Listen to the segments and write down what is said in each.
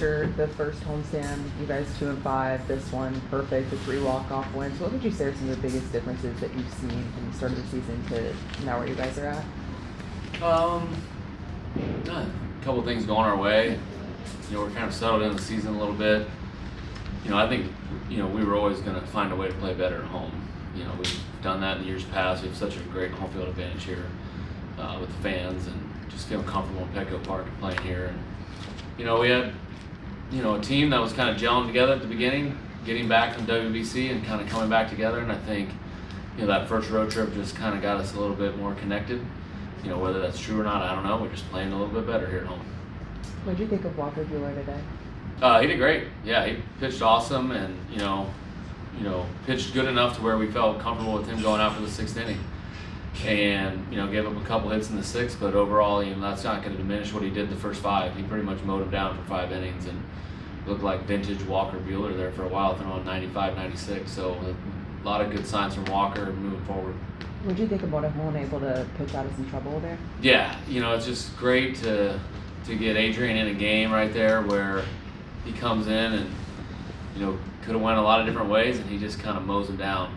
after the first homestand, you guys 2-5, this one perfect, the 3 walk-off wins. What would you say are some of the biggest differences that you've seen from the start of the season to now where you guys are at? A couple of things going our way. We're kind of settled in the season a little bit. I think, we were always going to find a way to play better at home. We've done that in years past. We have such a great home field advantage here with the fans, and just feeling comfortable in Petco Park and playing here. And, we had, a team that was kind of gelling together at the beginning, getting back from WBC and kind of coming back together. And I think, that first road trip just kind of got us a little bit more connected. Whether that's true or not, I don't know. We're just playing a little bit better here at home. What did you think of Walker Buehler today? He did great. Yeah, he pitched awesome, and pitched good enough to where we felt comfortable with him going out for the 6th inning. And gave up a couple hits in the 6th, but overall, that's not going to diminish what he did the first 5. He pretty much mowed him down for 5 innings and looked like vintage Walker Buehler there for a while, throwing 95, 96. So a lot of good signs from Walker moving forward. What did you think about him able to pitch out of some trouble there? Yeah, it's just great to get Adrian in a game right there where he comes in and could have went a lot of different ways, and he just kind of mows him down.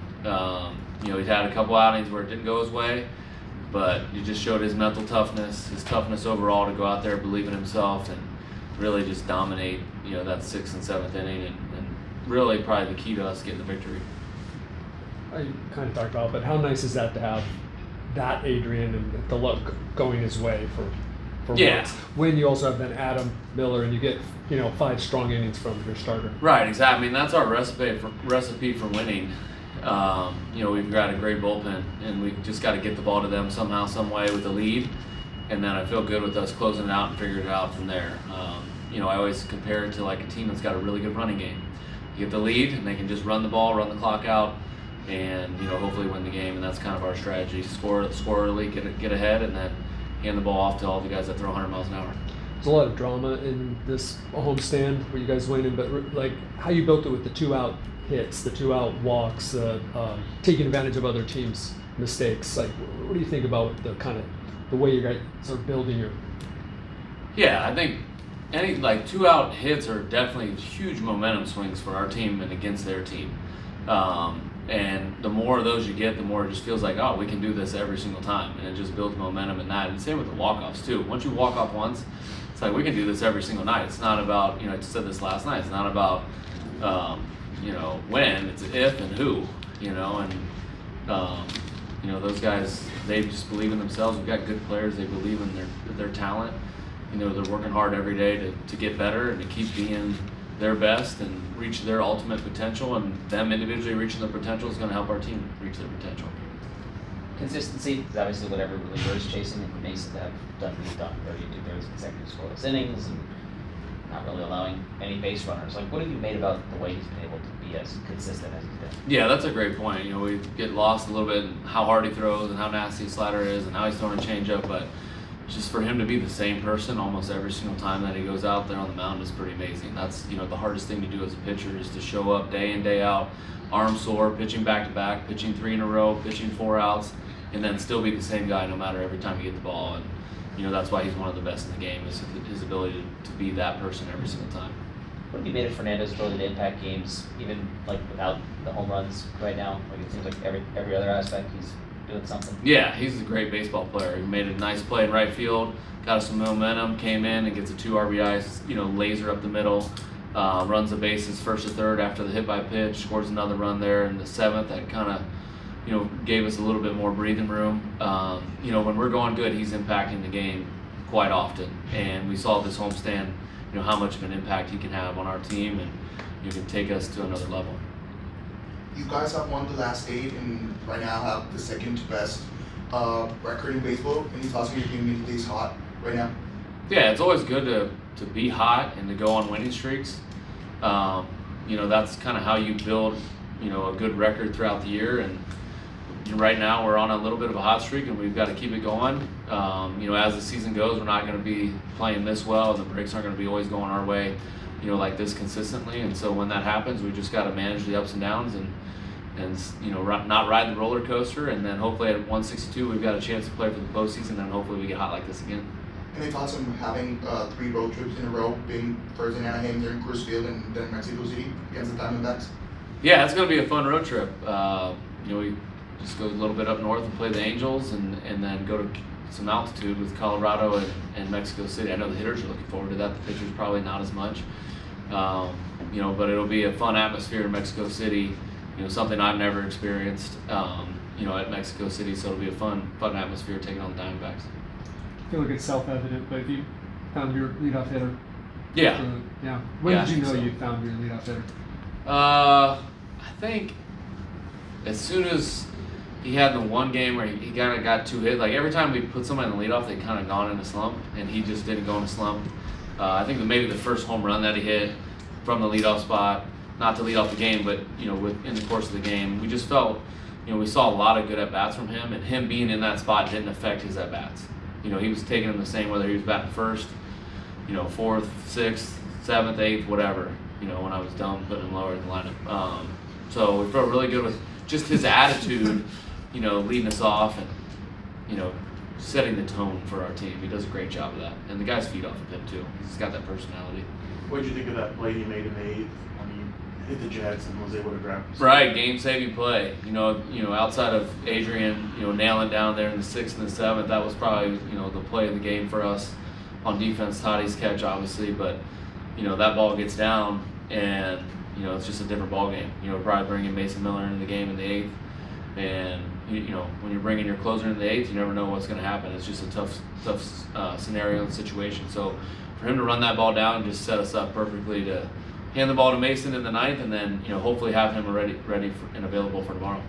He's had a couple outings where it didn't go his way, but he just showed his mental toughness, his toughness overall to go out there, believe in himself, and really just dominate that 6th and 7th inning, and really probably the key to us getting the victory. I kind of talked about, but how nice is that to have that Adrian and the luck going his way for once, when you also have then Adam Miller and you get 5 strong innings from your starter. Right, exactly. That's our recipe for winning. We've got a great bullpen, and we've just got to get the ball to them somehow, some way with the lead, and then I feel good with us closing it out and figuring it out from there. I always compare it to like a team that's got a really good running game. You get the lead, and they can just run the ball, run the clock out, and hopefully win the game. And that's kind of our strategy: score early, get ahead, and then hand the ball off to all the guys that throw 100 miles an hour. There's a lot of drama in this homestand where you guys win in, but like how you built it with the 2-out hits, the 2-out walks, taking advantage of other teams' mistakes. Like, what do you think about the way you guys are building your? Yeah, I think any 2-out hits are definitely huge momentum swings for our team and against their team. And the more of those you get, the more it just feels like, oh, we can do this every single time. And it just builds momentum in that. And same with the walk-offs, too. Once you walk off once, it's like we can do this every single night. It's not about, I said this last night, it's not about, when, it's if and who, those guys, they just believe in themselves. We've got good players. They believe in their talent. They're working hard every day to get better and to keep being their best and reach their ultimate potential, and them individually reaching their potential is going to help our team reach their potential. Consistency is obviously what every reliever is chasing, and Mason to have done what he's done, where you do those consecutive scoreless innings and not really allowing any base runners. Like, what have you made about the way he's been able to be as consistent as he's been? Yeah, that's a great point. We get lost a little bit in how hard he throws and how nasty his slider is and how he's throwing a changeup, but just for him to be the same person almost every single time that he goes out there on the mound is pretty amazing. That's the hardest thing to do as a pitcher is to show up day in, day out, arm sore, pitching back to back, pitching 3 in a row, pitching 4 outs, and then still be the same guy no matter every time you get the ball. And that's why he's one of the best in the game, is his ability to be that person every single time. What have you made of Fernando's ability to impact games, even without the home runs right now? It seems like every other aspect he's doing something. Yeah, he's a great baseball player. He made a nice play in right field, got us some momentum, came in and gets a 2 RBIs, laser up the middle, runs the bases first to third after the hit by pitch, scores another run there in the 7th. That kind of, gave us a little bit more breathing room. When we're going good, he's impacting the game quite often, and we saw this homestand, how much of an impact he can have on our team, and you can take us to another level. You guys have won the last 8 and right now have the 2nd best record in baseball. Any thoughts on your team stays hot right now? Yeah, it's always good to be hot and to go on winning streaks. That's kind of how you build, a good record throughout the year. And right now we're on a little bit of a hot streak, and we've got to keep it going. As the season goes, we're not going to be playing this well, and the breaks aren't going to be always going our way, like this consistently. And so when that happens, we just got to manage the ups and downs and not ride the roller coaster. And then hopefully at 162, we've got a chance to play for the postseason, and hopefully we get hot like this again. Any thoughts on having 3 road trips in a row, being first in Anaheim, then Coors Field, and then Mexico City against the Diamondbacks? Yeah, it's going to be a fun road trip. We just go a little bit up north and play the Angels, and then go to some altitude with Colorado and Mexico City. I know the hitters are looking forward to that. The pitchers probably not as much. But it'll be a fun atmosphere in Mexico City. Something I've never experienced. At Mexico City, so it'll be a fun atmosphere taking on the Diamondbacks. I feel like it's self-evident, but you found your leadoff hitter. Yeah. Yeah. When Yeah, did you I know think so. you found your leadoff hitter? I think as soon as he had the one game where he kind of got 2 hits, like every time we put somebody in the leadoff, they kind of gone in a slump, and he just didn't go in a slump. I think that maybe the first home run that he hit from the leadoff spot, not to lead off the game, but in the course of the game, we just felt, we saw a lot of good at bats from him, and him being in that spot didn't affect his at bats. He was taking them the same whether he was batting first, 4th, 6th, 7th, 8th, whatever. When I was done putting him lower in the lineup. So we felt really good with just his attitude, leading us off and, setting the tone for our team. He does a great job of that. And the guys feed off of him too. He's got that personality. What did you think of that play he made in the 8th? I mean, hit the Jets and was able to grab. Right, game-saving play. Outside of Adrian, nailing down there in the 6th and the 7th, that was probably, the play of the game for us. On defense, Toddy's catch, obviously, but, that ball gets down and, it's just a different ball game. Probably bringing Mason Miller into the game in the 8th, and, when you're bringing your closer in the 8th, you never know what's going to happen. It's just a tough scenario and situation. So for him to run that ball down just set us up perfectly to hand the ball to Mason in the 9th, and then hopefully have him ready and available for tomorrow.